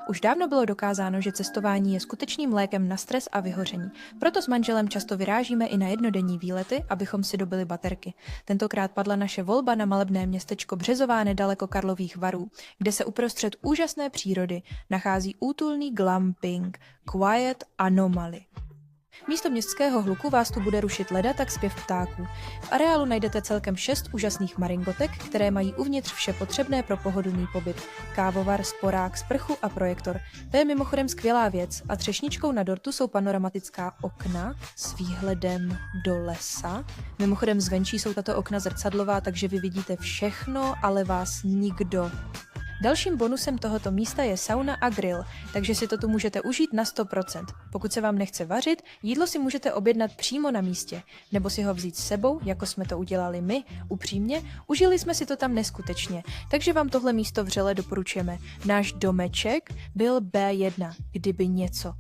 Už dávno bylo dokázáno, že cestování je skutečným lékem na stres a vyhoření. Proto s manželem často vyrážíme i na jednodenní výlety, abychom si dobili baterky. Tentokrát padla naše volba na malebné městečko Březová nedaleko Karlových Varů, kde se uprostřed úžasné přírody nachází útulný glamping Quiet Anomaly. Místo městského hluku vás tu bude rušit leda tak zpěv ptáků. V areálu najdete celkem 6 úžasných maringotek, které mají uvnitř vše potřebné pro pohodlný pobyt. Kávovar, sporák, sprchu a projektor. To je mimochodem skvělá věc a třešničkou na dortu jsou panoramatická okna s výhledem do lesa. Mimochodem zvenčí jsou tato okna zrcadlová, takže vy vidíte všechno, ale vás nikdo. Dalším bonusem tohoto místa je sauna a grill, takže si to tu můžete užít na 100%. Pokud se vám nechce vařit, jídlo si můžete objednat přímo na místě, nebo si ho vzít s sebou, jako jsme to udělali my, upřímně, užili jsme si to tam neskutečně, takže vám tohle místo vřele doporučujeme. Náš domeček byl B1, kdyby něco.